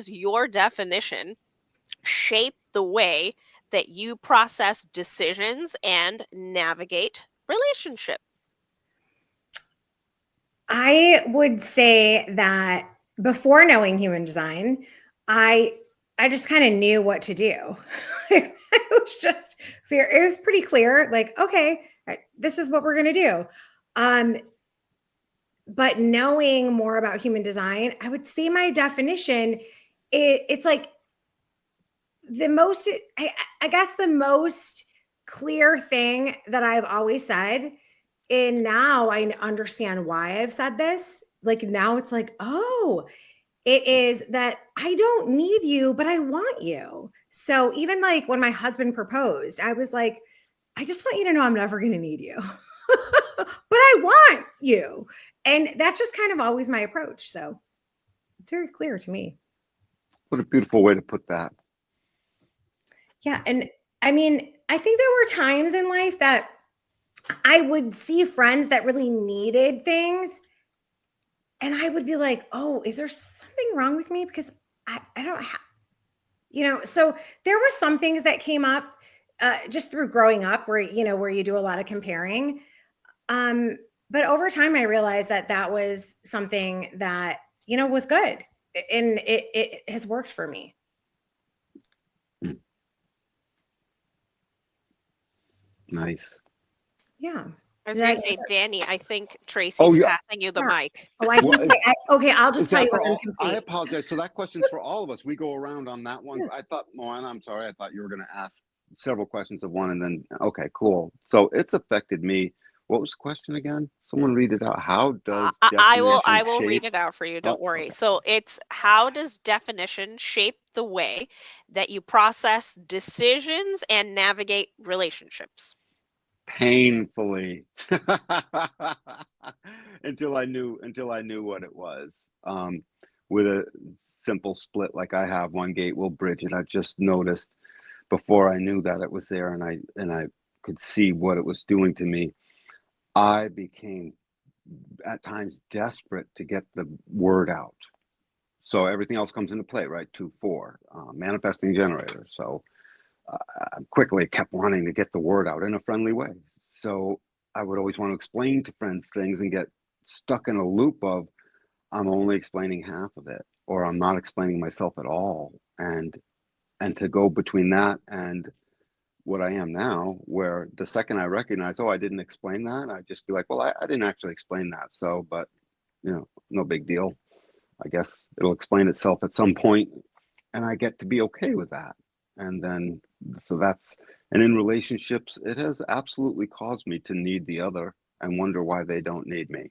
does your definition shape the way that you process decisions and navigate relationship? I would say that before knowing human design, I I just kind of knew what to do. It was just fear. It was pretty clear, like, okay, this is what we're gonna do. Um, but knowing more about human design, I would say my definition, it's like the most, I guess the most clear thing that I've always said. And now I understand why I've said this. Like now it's like, oh, it is that I don't need you, but I want you. So even like when my husband proposed, I was like, I just want you to know I'm never going to need you, but I want you. And that's just kind of always my approach. So it's very clear to me. What a beautiful way to put that. Yeah. And I mean, I think there were times in life that I would see friends that really needed things. And I would be like, oh, is there something wrong with me? Because I don't have, so there were some things that came up just through growing up where, where you do a lot of comparing. But over time, I realized that that was something that, was good. And it has worked for me. Nice. Yeah. I was going to say, Danny, I think Tracy's passing you the mic. Oh, I can say, okay, I'll just tell you what I'm complete. I apologize. So that question's for all of us. We go around on that one. I thought, Moana, I'm sorry. I thought you were going to ask several questions of one and then, okay, cool. So it's affected me. What was the question again? Someone read it out. How does definition I will read it out for you. Don't worry. Okay. So it's how does definition shape the way that you process decisions and navigate relationships? Painfully until I knew what it was. With a simple split like I have, one gate will bridge it. I've just noticed before I knew that it was there and I could see what it was doing to me. I became at times desperate to get the word out. So everything else comes into play, right? 2-4, manifesting generator. So I quickly kept wanting to get the word out in a friendly way. So I would always want to explain to friends things and get stuck in a loop of I'm only explaining half of it, or I'm not explaining myself at all. And to go between that and what I am now, where the second I recognize, oh, I didn't explain that, I just be like, well, I didn't actually explain that. So, but no big deal. I guess it'll explain itself at some point, and I get to be okay with that. And then, and in relationships, it has absolutely caused me to need the other and wonder why they don't need me.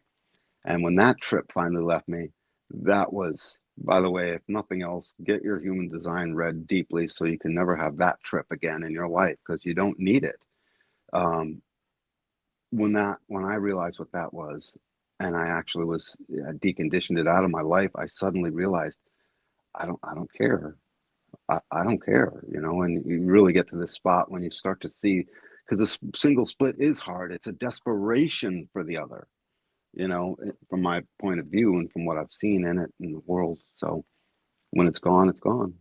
And when that trip finally left me, that was, by the way, if nothing else, get your human design read deeply so you can never have that trip again in your life because you don't need it. When I realized what that was, and I actually was deconditioned it out of my life, I suddenly realized I don't care. I don't care, and you really get to this spot when you start to see, because this single split is hard. It's a desperation for the other, from my point of view and from what I've seen in it in the world. So when it's gone, it's gone.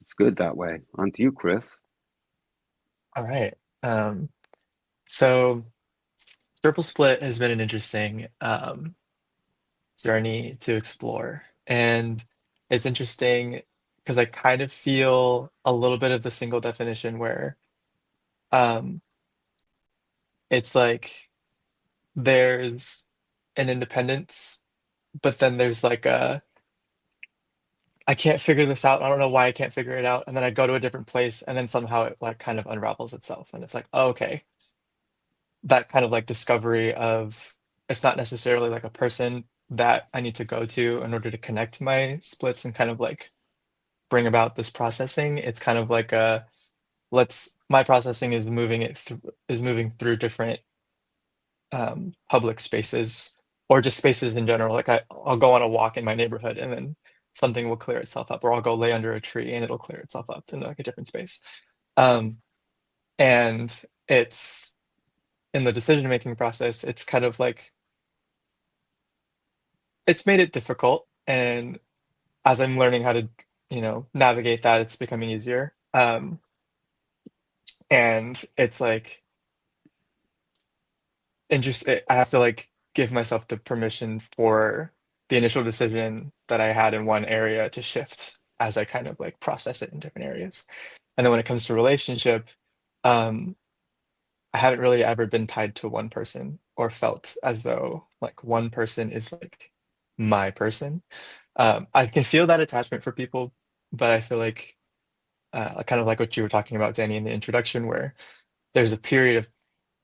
It's good that way. On to you, Chris. All right. So triple split has been an interesting journey to explore. And it's interesting because I kind of feel a little bit of the single definition where it's like there's an independence, but then there's like I can't figure this out. I don't know why I can't figure it out. And then I go to a different place and then somehow it like kind of unravels itself. And it's like, oh, okay. That kind of like discovery of it's not necessarily like a person that I need to go to in order to connect my splits and kind of like bring about this processing. It's kind of like my processing is moving through different public spaces or just spaces in general. Like I'll go on a walk in my neighborhood and then something will clear itself up, or I'll go lay under a tree and it'll clear itself up in like a different space. And it's in the decision-making process, it's kind of like it's made it difficult, and as I'm learning how to, navigate that, it's becoming easier. And it's like, I have to like give myself the permission for the initial decision that I had in one area to shift as I kind of like process it in different areas. And then when it comes to relationship, um, I haven't really ever been tied to one person or felt as though like one person is like my person. I can feel that attachment for people, but I feel like kind of like what you were talking about, Danny, in the introduction, where there's a period of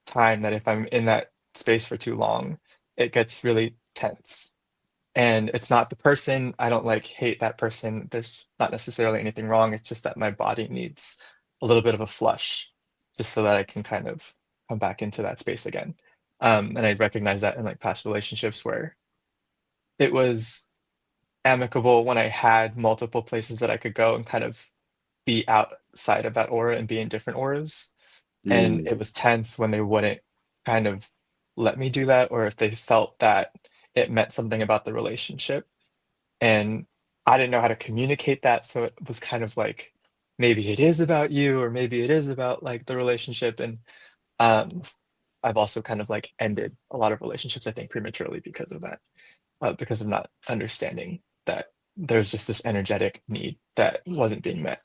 time that if I'm in that space for too long, it gets really tense. And it's not the person. I don't like hate that person. There's not necessarily anything wrong. It's just that my body needs a little bit of a flush just so that I can kind of come back into that space again. And I recognize that in like past relationships where it was amicable when I had multiple places that I could go and kind of be outside of that aura and be in different auras. And Mm, it was tense when they wouldn't kind of let me do that, or if they felt that it meant something about the relationship. And I didn't know how to communicate that. So it was kind of like, maybe it is about you, or maybe it is about like the relationship. And um, I've also kind of like ended a lot of relationships, I think, prematurely because of that, because of not understanding that there's just this energetic need that wasn't being met.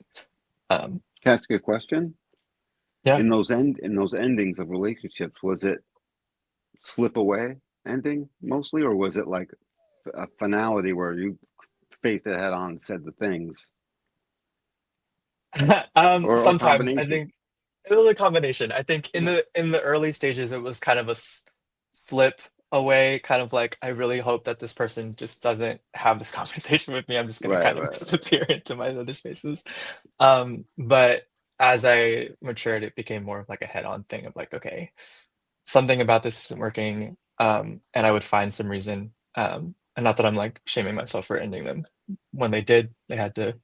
Um, can I ask you a question? yeah. In those endings of relationships, was it slip away ending mostly, or was it like a finality where you faced it head on and said the things, or Sometimes I combination? think it was a combination. I think in Yeah. the early stages, it was kind of a slip away, kind of like I really hope that this person just doesn't have this conversation with me. I'm just gonna Right, kind of right, right. disappear into my other spaces. But as I matured, it became more of like a head-on thing of like, okay, something about this isn't working, and I would find some reason. And not that I'm like shaming myself for ending them. When they did, they had to,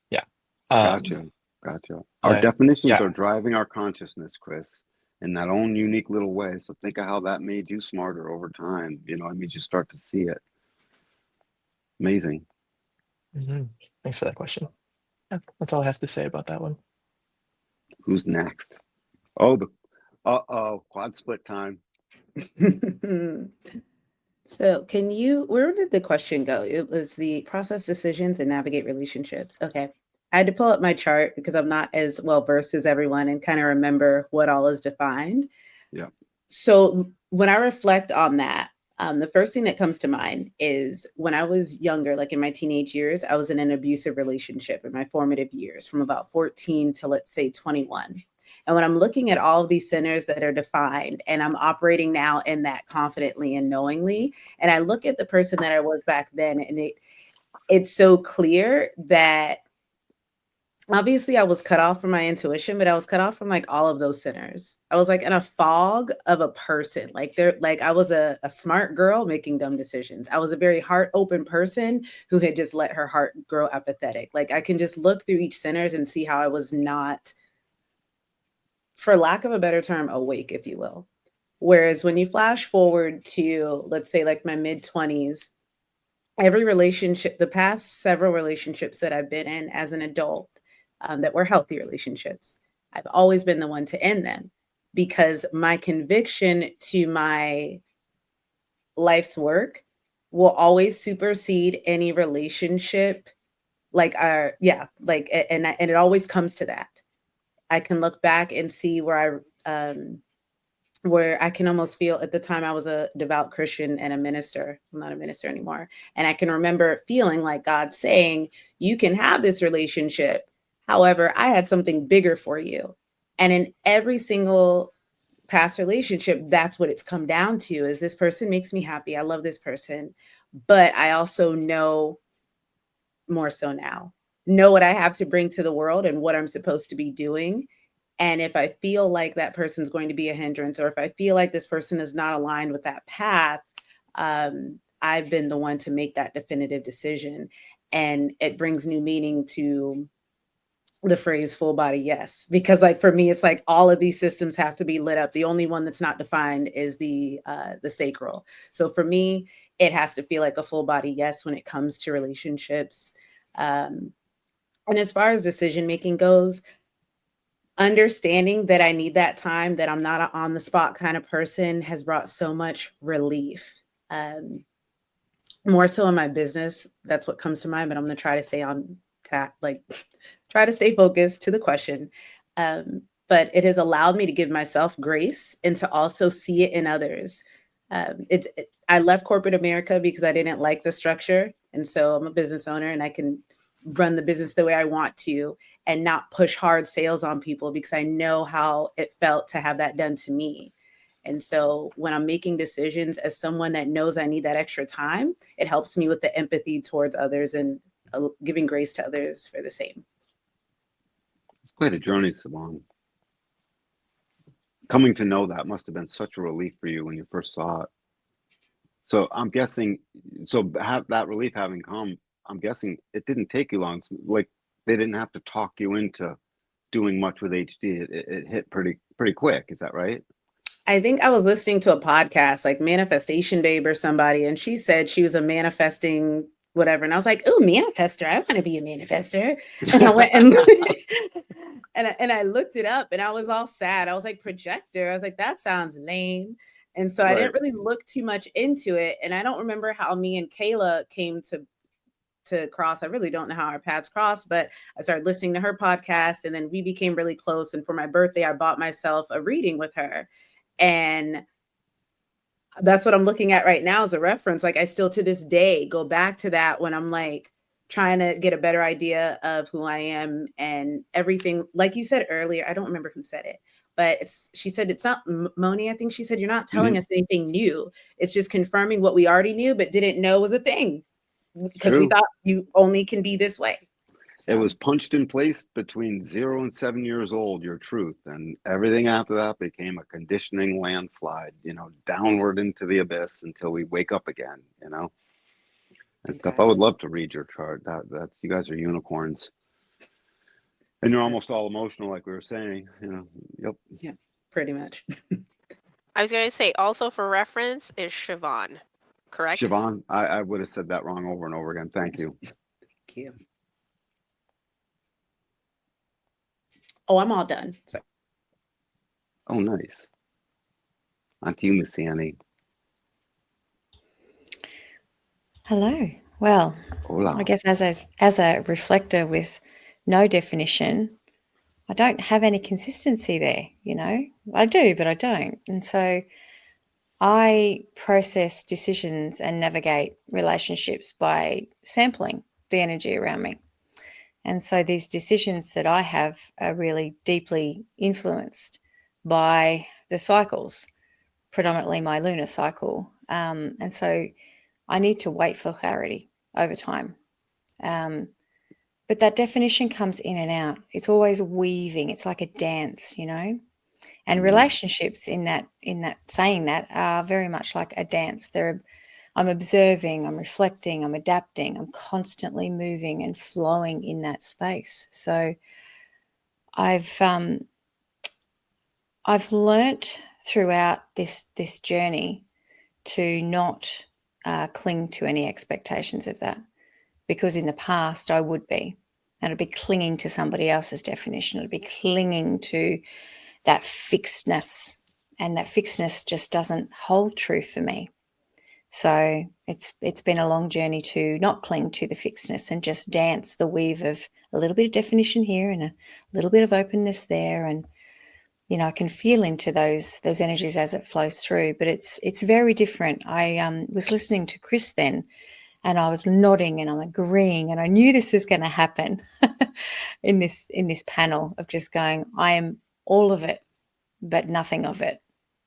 yeah. Um, Gotcha. Gotcha. Our but definitions yeah. are driving our consciousness, Chris, in that own unique little way. So think of how that made you smarter over time. It made you start to see it. Amazing. Mhm. Thanks for that question. Yeah, that's all I have to say about that one. Who's next? Oh, the quad split time. So, where did the question go? It was the process decisions and navigate relationships. Okay. I had to pull up my chart because I'm not as well versed as everyone and kind of remember what all is defined. Yeah. So, when I reflect on that, the first thing that comes to mind is when I was younger, like in my teenage years, I was in an abusive relationship in my formative years from about 14 to let's say 21. And when I'm looking at all of these centers that are defined and I'm operating now in that confidently and knowingly, and I look at the person that I was back then, and it's so clear that obviously I was cut off from my intuition, but I was cut off from like all of those centers. I was like in a fog of a person. Like I was a smart girl making dumb decisions. I was a very heart open person who had just let her heart grow apathetic. Like I can just look through each centers and see how I was not, for lack of a better term, awake, if you will. Whereas when you flash forward to, let's say, like my mid 20s, every relationship, the past several relationships that I've been in as an adult, that were healthy relationships, I've always been the one to end them because my conviction to my life's work will always supersede any relationship. And it always comes to that. I can look back and see where I can almost feel at the time I was a devout Christian and a minister. I'm not a minister anymore. And I can remember feeling like God saying, you can have this relationship. However, I had something bigger for you. And in every single past relationship, that's what it's come down to is this person makes me happy. I love this person. But I also know more so now, know what I have to bring to the world and what I'm supposed to be doing. And if I feel like that person's going to be a hindrance, or if I feel like this person is not aligned with that path, I've been the one to make that definitive decision. And it brings new meaning to the phrase full body yes, because like for me it's like all of these systems have to be lit up. The only one that's not defined is the sacral. So for me it has to feel like a full body yes when it comes to relationships. And as far as decision making goes, understanding that I need that time, that I'm not an on the spot kind of person, has brought so much relief. More so in my business, that's what comes to mind, but I'm going to try to stay on like try to stay focused to the question. But it has allowed me to give myself grace and to also see it in others. I left corporate America because I didn't like the structure. And so I'm a business owner and I can run the business the way I want to and not push hard sales on people because I know how it felt to have that done to me. And so when I'm making decisions as someone that knows I need that extra time, it helps me with the empathy towards others and giving grace to others for the same. It's quite a journey, Simone. Coming to know that must have been such a relief for you when you first saw it. So I'm guessing, so have that relief having come, I'm guessing it didn't take you long. Like they didn't have to talk you into doing much with HD. It hit pretty quick. Is that right? I think I was listening to a podcast like Manifestation Babe or somebody, and she said she was a manifesting whatever. And I was like, oh, manifester. I want to be a manifester. And I went and and I looked it up and I was all sad. I was like, projector. I was like, that sounds lame. And so I didn't really look too much into it. And I don't remember how me and Kayla came to cross. I really don't know how our paths crossed, but I started listening to her podcast and then we became really close. And for my birthday, I bought myself a reading with her. And that's what I'm looking at right now as a reference. Like I still to this day go back to that when I'm like trying to get a better idea of who I am and everything. Like you said earlier, I don't remember who said it, but she said, it's not Moni. I think she said, you're not telling us anything new. It's just confirming what we already knew, but didn't know was a thing because we thought you only can be this way. So. It was punched in place between 0 and 7 years old, your truth. And everything after that became a conditioning landslide, downward into the abyss until we wake up again, and stuff. I would love to read your chart. That's you guys are unicorns. And you're almost all emotional, like we were saying, Yep. Yeah, pretty much. I was going to say also for reference is Siobhan, correct? Siobhan, I would have said that wrong over and over again. Thank you. Thank you. Oh, I'm all done. So. Oh, nice. On to you, Miss Annie. Hello. Well, Hola. I guess as a reflector with no definition, I don't have any consistency there, I do, but I don't. And so I process decisions and navigate relationships by sampling the energy around me. And so these decisions that I have are really deeply influenced by the cycles, predominantly my lunar cycle. And so I need to wait for clarity over time. But that definition comes in and out. It's always weaving. It's like a dance, And relationships in that saying that are very much like a dance. I'm observing, I'm reflecting, I'm adapting, I'm constantly moving and flowing in that space. So I've learnt throughout this journey to not cling to any expectations of that, because in the past I would be, and I'd be clinging to somebody else's definition. I'd be clinging to that fixedness, and that fixedness just doesn't hold true for me. So it's been a long journey to not cling to the fixedness and just dance the weave of a little bit of definition here and a little bit of openness there. And, I can feel into those energies as it flows through, but it's very different. I was listening to Chris then, and I was nodding and I'm agreeing, and I knew this was going to happen in this panel of just going, I am all of it, but nothing of it,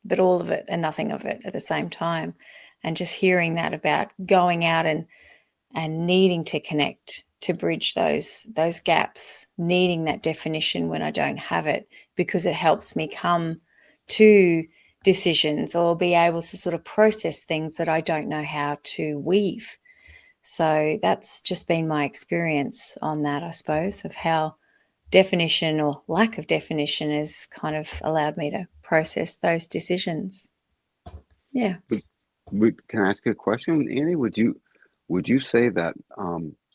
but all of it and nothing of it at the same time. And just hearing that about going out and needing to connect, to bridge those gaps, needing that definition when I don't have it, because it helps me come to decisions or be able to sort of process things that I don't know how to weave. So that's just been my experience on that, I suppose, of how definition or lack of definition has kind of allowed me to process those decisions. Yeah. Can I ask you a question, Annie? Would you say that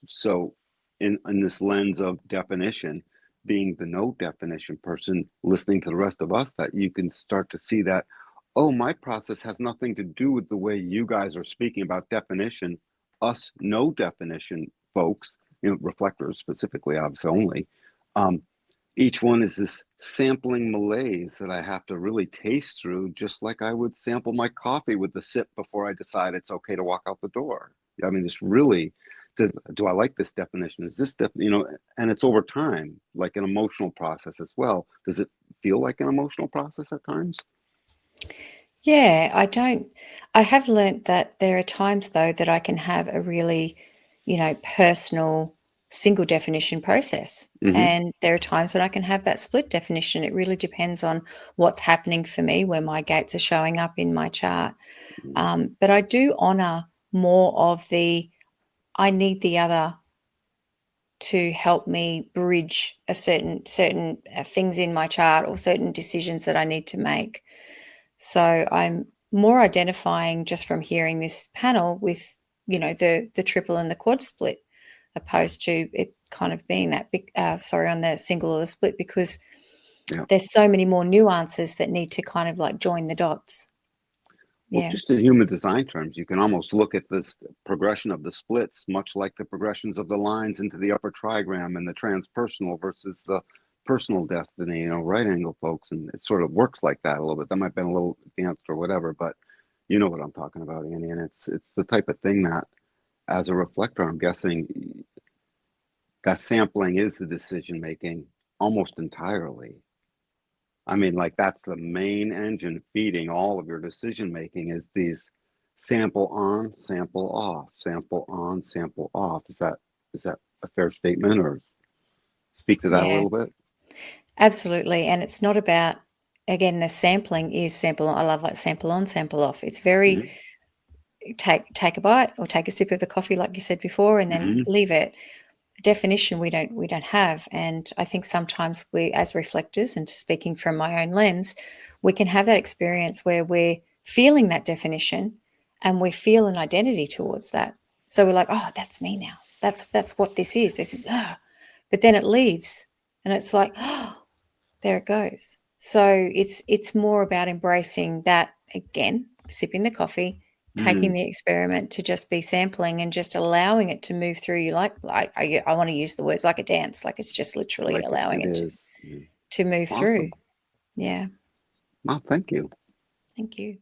so in this lens of definition, being the no definition person, listening to the rest of us, that you can start to see that, oh, my process has nothing to do with the way you guys are speaking about definition. Us no definition folks, reflectors specifically, obviously only. Each one is this sampling malaise that I have to really taste through, just like I would sample my coffee with the sip before I decide it's okay to walk out the door. I mean, it's really, do I like this definition? Is this, and it's over time, like an emotional process as well. Does it feel like an emotional process at times? Yeah, I have learnt that there are times though that I can have a really, personal single definition process. Mm-hmm. And there are times when I can have that split definition. It really depends on what's happening for me, where my gates are showing up in my chart. But I do honor more of I need the other to help me bridge a certain things in my chart or certain decisions that I need to make. So I'm more identifying just from hearing this panel with, the triple and the quad split, opposed to it kind of being that big, on the single or the split, because there's so many more nuances that need to kind of like join the dots. Well, just in human design terms, you can almost look at this progression of the splits, much like the progressions of the lines into the upper trigram and the transpersonal versus the personal destiny, right angle folks. And it sort of works like that a little bit. That might have been a little advanced or whatever, but you know what I'm talking about, Annie. And it's the type of thing that, as a reflector, I'm guessing that sampling is the decision making almost entirely. I mean, like that's the main engine feeding all of your decision making, is these sample on, sample off, sample on, sample off. Is that a fair statement, or speak to that a little bit? Absolutely. And it's not about, again, the sampling is sample on. I love like sample on, sample off. It's very take a bite or take a sip of the coffee, like you said before, and then leave it. Definition we don't have. And I think sometimes we, as reflectors, and speaking from my own lens, we can have that experience where we're feeling that definition and we feel an identity towards that. So we're like, oh, that's me now. That's what this is. But then it leaves and it's like, oh, there it goes. So it's more about embracing that, again, sipping the coffee, taking the experiment to just be sampling and just allowing it to move through you. Like I want to use the words like a dance, like it's just literally like allowing it to move through. Yeah. Well, thank you. Thank you.